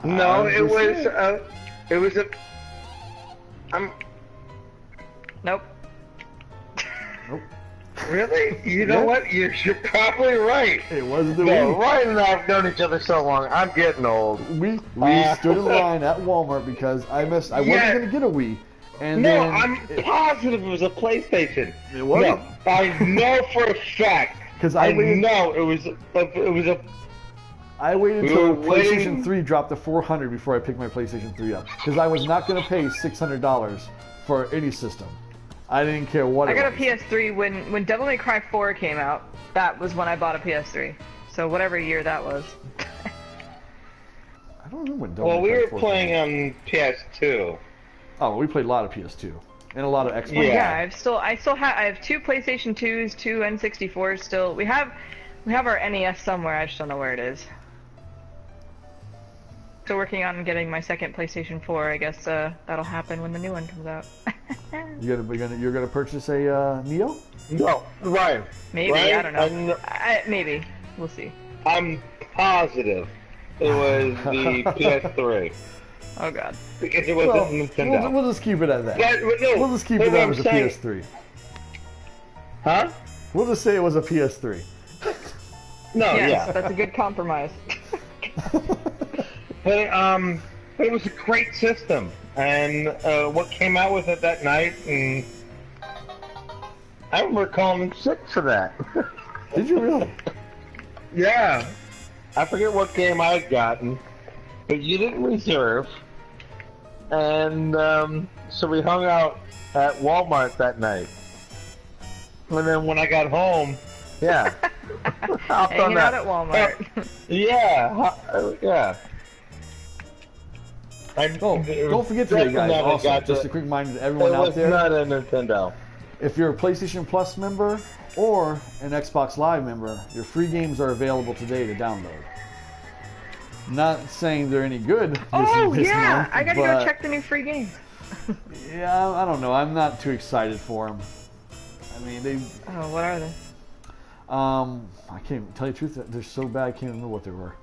No, it was a. Nope. Nope. Really? You know what? You're probably right. It wasn't the No, Wii. Ryan and I have known each other so long. I'm getting old. We stood in line at Walmart because I wasn't going to get a Wii. And No, then I'm positive it was a PlayStation. It wasn't. No, I know for a fact. Because I waited. know it was a. I waited until We were PlayStation waiting. 3 dropped to $400 before I picked my PlayStation 3 up. Because I was not going to pay $600 for any system. I didn't care what I it got a was. PS3 when Devil May Cry 4 came out. That was when I bought a PS3. So whatever year that was. I don't remember when Devil Well, May we Cry were 4 playing came on PS2. out. Oh, we played a lot of PS2 and a lot of Xbox. Well, Yeah. I have 2 PlayStation 2s, 2 N64s still. We have our NES somewhere. I just don't know where it is. Still working on getting my second PlayStation 4. I guess that'll happen when the new one comes out. You're gonna purchase a Neo? No, Ryan. Maybe, Ryan, I don't know. Maybe. We'll see. I'm positive it was the PS3 Oh god. because it wasn't Nintendo. We'll just keep it at that. No, We'll just keep that's it what at I'm as a saying. PS3. Huh? We'll just say it was a PS3. No, Yes, yeah. that's a good compromise. But it was a great system, and what came out with it that night, and I remember calling in sick for that. Did you really? Yeah, I forget what game I had gotten, but you didn't reserve, and so we hung out at Walmart that night, and then when I got home, yeah, Hanging out at Walmart. yeah. Oh, don't forget today, guys. Also, just a quick reminder to everyone out there: it was not a Nintendo. if you're a PlayStation Plus member or an Xbox Live member, your free games are available today to download. Not saying they're any good. Oh this yeah, month, I gotta but, go check the new free games. Yeah, I don't know. I'm not too excited for them. I mean, they. Oh, what are they? I can't tell you the truth. They're so bad. I can't remember what they were.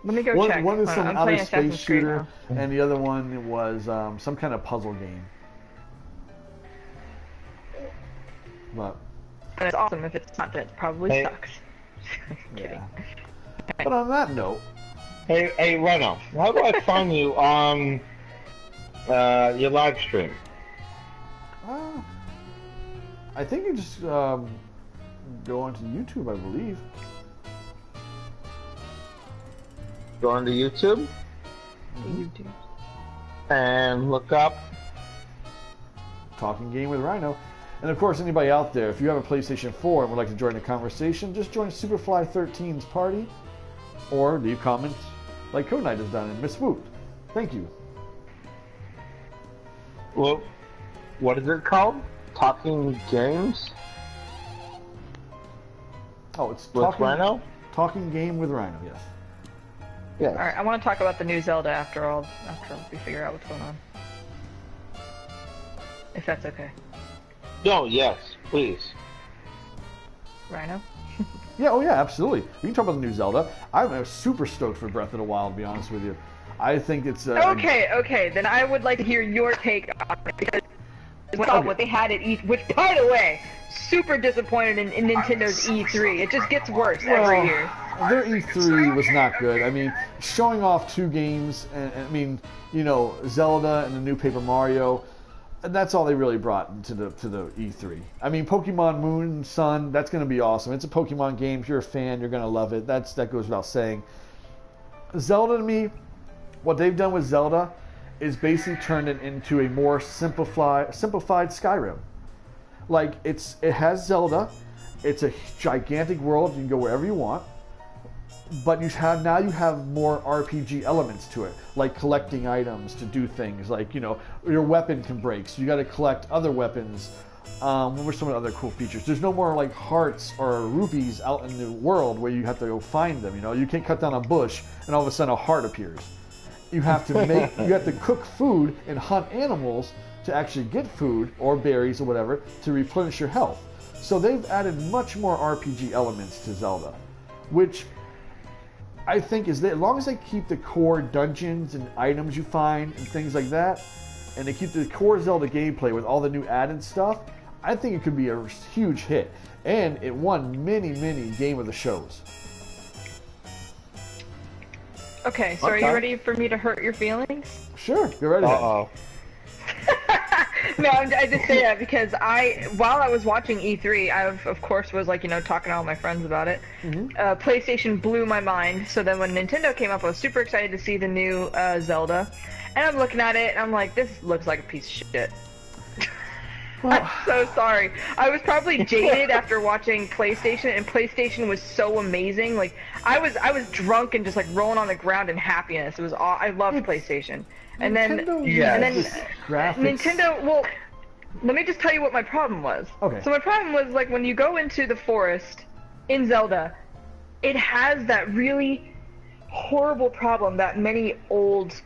Let me go One, check. one is some I'm outer playing space Assassin's Creed shooter, now. and the other one was some kind of puzzle game. But And it's awesome. If it's not, it probably Hey. sucks. I'm kidding. yeah. But on that note, Hey, Ryno, how do I find you on your live stream? I think you just go onto YouTube, I believe. Go onto YouTube YouTube. and look up. Talking Game with Ryno. And of course, anybody out there, if you have a PlayStation 4 and would like to join the conversation, just join Superfly13's party or leave comments like Code Knight has done and Miss Swoop. Thank you. Well, what is it called? Talking Games Oh, it's with Ryno? Talking Game with Ryno, yes. Yes. All right, I want to talk about the new Zelda after we figure out what's going on. If that's okay, No, yes, please. Rhino. Yeah, oh yeah, absolutely. We can talk about the new Zelda. I'm super stoked for Breath of the Wild, to be honest with you. I think it's... Okay, then I would like to hear your take on it, because Okay. what they had at E3, which, by the way, super disappointed in Nintendo's E3. It just gets worse every year. Their E3 was not good. I mean, showing off 2 games, and I mean, you know, Zelda and the new Paper Mario, and that's all they really brought to the E3. I mean, Pokemon Moon and Sun, that's going to be awesome. It's a Pokemon game. If you're a fan, you're going to love it. That goes without saying. Zelda to me, what they've done with Zelda is basically turned it into a more simplified Skyrim. Like, it has Zelda. It's a gigantic world. You can go wherever you want. But you have more RPG elements to it, like collecting items to do things. Like, you know, your weapon can break, so you got to collect other weapons. What were some of the other cool features? There's no more like hearts or rupees out in the world where you have to go find them. You know, you can't cut down a bush and all of a sudden a heart appears. You have to cook food and hunt animals to actually get food or berries or whatever to replenish your health. So they've added much more RPG elements to Zelda, which I think is that as long as they keep the core dungeons and items you find and things like that, and they keep the core Zelda gameplay with all the new added stuff, I think it could be a huge hit. And it won many Game of the Shows. Okay, so are you ready for me to hurt your feelings? Sure, go right ahead. Uh-oh. No, I just say that because while I was watching E3, I of course was like, talking to all my friends about it. PlayStation blew my mind. So then when Nintendo came up, I was super excited to see the new Zelda. And I'm looking at it and I'm like, this looks like a piece of shit. Well, I'm so sorry. I was probably jaded after watching PlayStation, and PlayStation was so amazing. Like I was drunk and just like rolling on the ground in happiness. It was I loved PlayStation. And then Nintendo. Well, let me just tell you what my problem was. Okay. So my problem was like when you go into the forest in Zelda, it has that really horrible problem that many old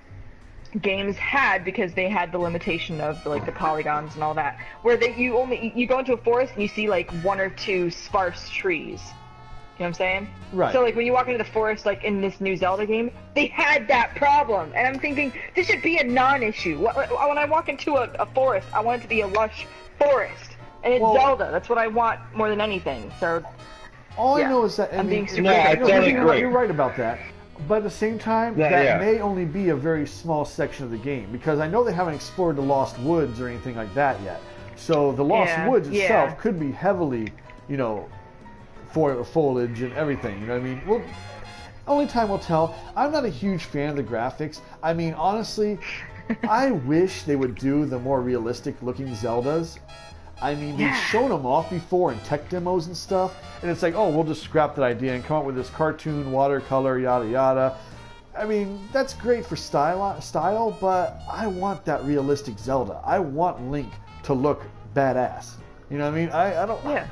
games had because they had the limitation of like the polygons and all that, where you go into a forest and you see like 1 or 2 sparse trees. You know what I'm saying? Right. So like when you walk into the forest, like in this new Zelda game, they had that problem, and I'm thinking this should be a non-issue. When I walk into a forest, I want it to be a lush forest, and it's Zelda. That's what I want more than anything. So all I know is that I'm being super. I totally agree. You're right about that. But at the same time, may only be a very small section of the game, because I know they haven't explored the Lost Woods or anything like that yet. So the Lost Woods itself could be heavily, foliage and everything. You know what I mean? Well, only time will tell. I'm not a huge fan of the graphics. I mean, honestly, I wish they would do the more realistic-looking Zeldas. I mean, they've shown them off before in tech demos and stuff, and it's like, oh, we'll just scrap that idea and come up with this cartoon, watercolor, yada yada. I mean, that's great for style, but I want that realistic Zelda. I want Link to look badass. You know what I mean? I don't. Yeah.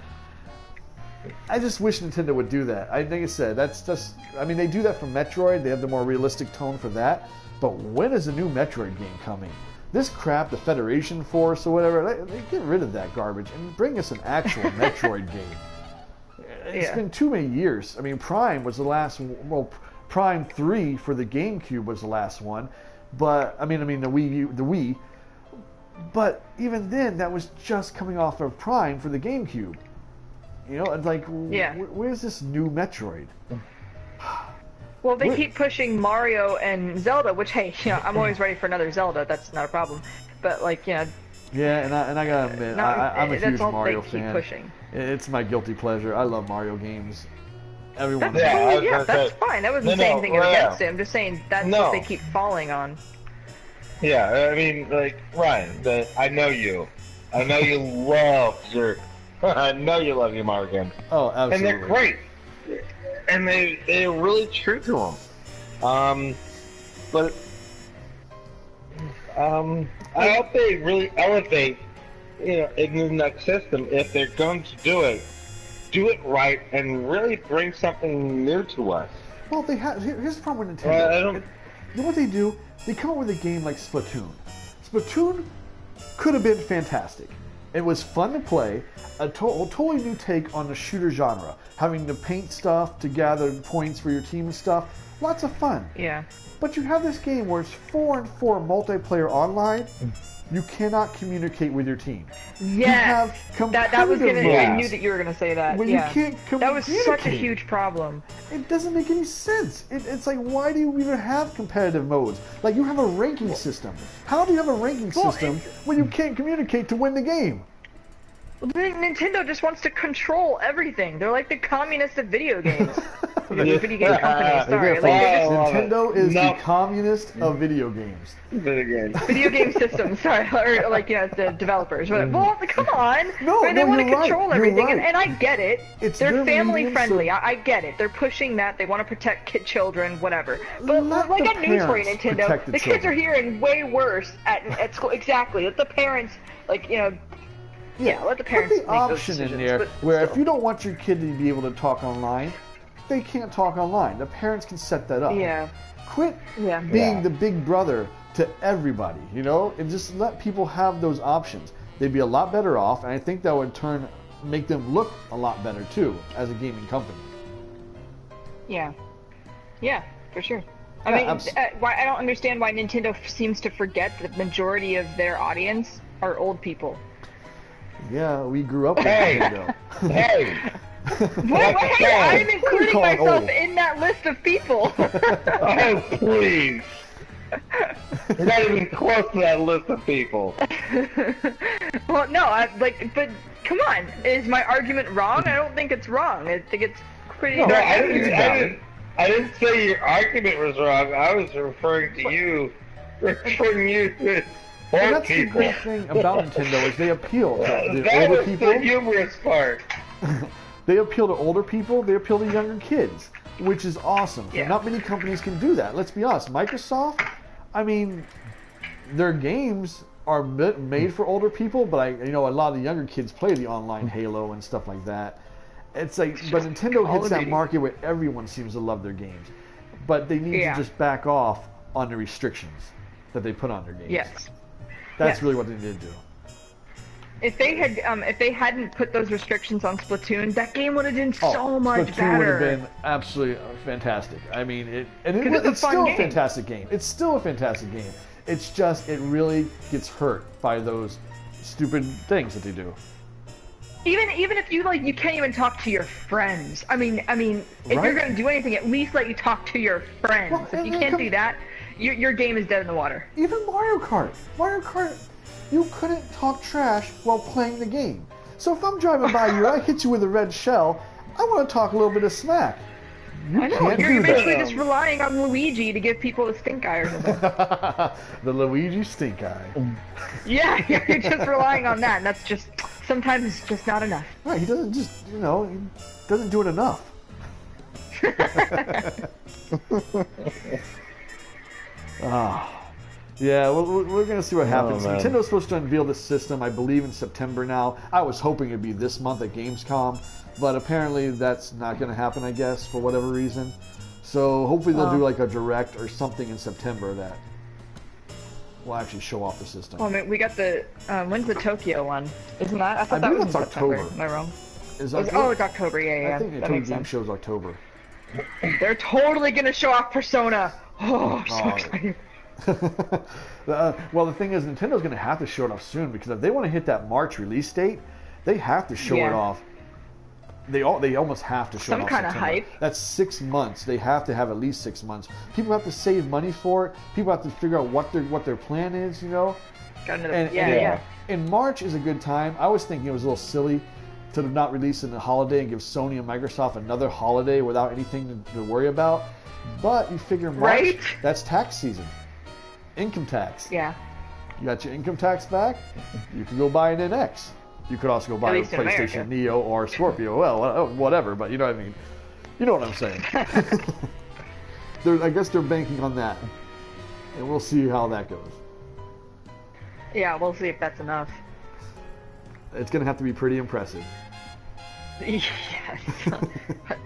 I just wish Nintendo would do that. Like I said, that's just. I mean, they do that for Metroid. They have the more realistic tone for that. But when is a new Metroid game coming? This crap, the Federation Force or whatever, they get rid of that garbage and bring us an actual Metroid game. It's been too many years. I mean, Prime was the last. Well, Prime 3 for the GameCube was the last one, but I mean the Wii. But even then, that was just coming off of Prime for the GameCube. You know, it's like, where's this new Metroid? Well, they keep pushing Mario and Zelda, which, hey, I'm always ready for another Zelda. That's not a problem. But like, Yeah, and I gotta admit, I'm a huge Mario fan. Keep pushing. It's my guilty pleasure. I love Mario games. Everyone. That's fine. That wasn't saying anything against it. I'm just saying that's what they keep falling on. Yeah, I mean, like, Ryan, I know you. I know you love your Mario games. Oh, absolutely. And they're great. And they're really true to them. But I hope they really elevate, in the next system. If they're going to do it right and really bring something new to us. Well, they have. Here's the problem with Nintendo. What they do, they come up with a game like Splatoon. Splatoon could have been fantastic. It was fun to play, a totally new take on the shooter genre. Having to paint stuff to gather points for your team and stuff. Lots of fun. Yeah. But you have this game where it's 4-on-4 multiplayer online. You cannot communicate with your team. Yeah. That was gonna. Modes. I knew that you were gonna say that. When you can't communicate. That was such a huge problem. It doesn't make any sense. It's like, why do you even have competitive modes? Like, you have a ranking system. How do you have a ranking system when you can't communicate to win the game? Nintendo just wants to control everything. They're like the communists of video games. Video game companies, sorry. Nintendo is the communist of video games. Video game systems, sorry. Or like, the developers. Well, come on. They want to control everything, and I get it. They're family friendly. I get it. They're pushing that. They want to protect children, whatever. But I got news for you, Nintendo. The kids are hearing way worse at school. Exactly. Let the parents, let the parents put the option in there where if you don't want your kid to be able to talk online, they can't talk online. The parents can set that up. Yeah. Quit Yeah. being the big brother to everybody, you know, and just let people have those options. They'd be a lot better off, and I think that would make them look a lot better too as a gaming company. Yeah. Yeah, for sure. Yeah, I mean, I don't understand why Nintendo seems to forget that the majority of their audience are old people. Yeah, we grew up with Hey! Nintendo. Hey! Hey, I'm including calling myself old? in that list of people. Oh, please! You're not even close to that list of people. Well, no, but come on, is my argument wrong? I don't think it's wrong. I think it's pretty. No, I it's valid. didn't say your argument was wrong. I was referring to you to And old that's the people. great thing about Nintendo is they appeal to the That older was people. the humorous part. They appeal to older people. They appeal to younger kids, which is awesome. Yeah. Not many companies can do that. Let's be honest. Microsoft, I mean, their games are made for older people, but a lot of the younger kids play the online Halo and stuff like that. It's like, but Nintendo hits that market where everyone seems to love their games, but they need to just back off on the restrictions that they put on their games. Yes. That's really what they need to do. If they hadn't put those restrictions on Splatoon, that game would have been so much Splatoon better. would have been absolutely fantastic. I mean, it's a it's fun still game. a fantastic game. It's still a fantastic game. It's just it really gets hurt by those stupid things that they do. Even if you you can't even talk to your friends. I mean, if Right. you're gonna do anything, at least let you talk to your friends. Well, if you and can't do that, your game is dead in the water. Even Mario Kart. You couldn't talk trash while playing the game. So if I'm driving by you and I hit you with a red shell, I want to talk a little bit of smack. You I know, can't you're do basically that. just relying on Luigi to give people the stink eye or something. The Luigi stink eye. Yeah, you're just relying on that, and that's just, sometimes it's just not enough. Right, he doesn't just, he doesn't do it enough. Yeah, we're going to see what happens. man. Nintendo's supposed to unveil this system, I believe, in September now. I was hoping it'd be this month at Gamescom, but apparently that's not going to happen, I guess, for whatever reason. So hopefully they'll do like a direct or something in September that will actually show off the system. Well, I mean, we got the, when's the Tokyo one? Isn't that? I thought that believe was in that's September. October. Am I wrong? Is Oh, it's October, yeah. I think that Tokyo makes Game sense. Show's October. They're totally gonna show off Persona. Oh, I'm so Oh. excited. Well, the thing is, Nintendo's going to have to show it off soon because if they want to hit that March release date, they have to show it off. They almost have to show it Some off kind of September. hype. That's 6 months. They have to have at least 6 months. People have to save money for it. People have to figure out what their plan is. Got another, And in March is a good time. I was thinking it was a little silly to not release in the holiday and give Sony and Microsoft another holiday without anything to worry about. But you figure March, Right? that's tax season. Income tax. Yeah. You got your income tax back, you can go buy an NX. You could also go buy a least in PlayStation America. Neo or Scorpio. Well, whatever, but you know what I mean. You know what I'm saying. I guess they're banking on that. And we'll see how that goes. Yeah, we'll see if that's enough. It's going to have to be pretty impressive. Yes.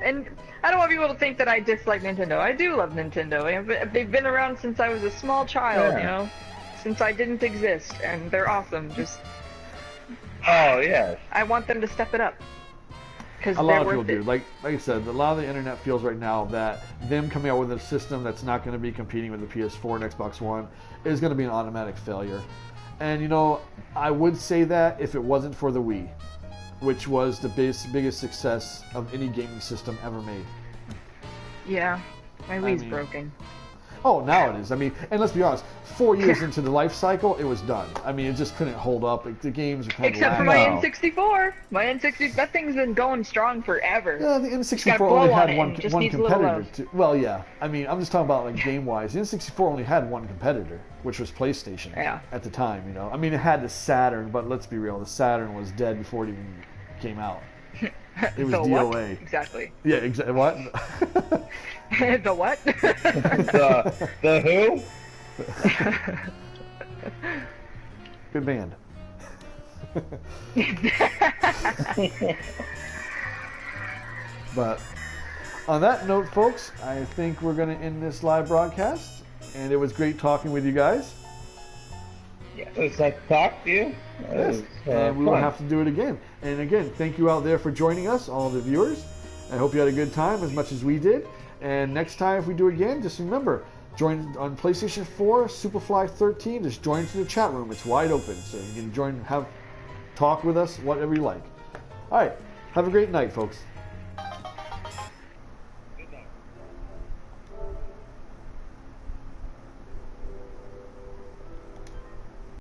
And I don't want people to think that I dislike Nintendo. I do love Nintendo. They've been around since I was a small child, since I didn't exist, and they're awesome. Just, Oh, yes. I want them to step it up. Because A they're lot of people worth do. it. Like I said, a lot of the internet feels right now that them coming out with a system that's not going to be competing with the PS4 and Xbox One is going to be an automatic failure. And I would say that if it wasn't for the Wii, which was the biggest success of any gaming system ever made. Yeah, my Wii's mean, broken. Oh, now it is. I mean, and let's be honest, 4 years into the life cycle, it was done. I mean, it just couldn't hold up. The games are kind Except for of my Wow. N64. My N64, that thing's been going strong forever. Yeah, the Gotta N64 blow only on had it one and just one needs a little competitor. love. Well, yeah. I mean, I'm just talking about like game-wise. The N64 only had one competitor, which was PlayStation. Yeah. At the time, I mean, it had the Saturn, but let's be real, the Saturn was dead before it even came out. It was The DOA. what? Exactly. Yeah, exactly. What? The what? The who? Good band. But On that note, folks, I think we're going to end this live broadcast. And it was great talking with you guys. Yeah, it was nice to talk to you. Yes, and we will have to do it again. And again, thank you out there for joining us, all the viewers. I hope you had a good time as much as we did. And next time if we do again, just remember, join on PlayStation 4, Superfly 13. Just join to the chat room. It's wide open, so you can join, talk with us, whatever you like. All right, have a great night, folks.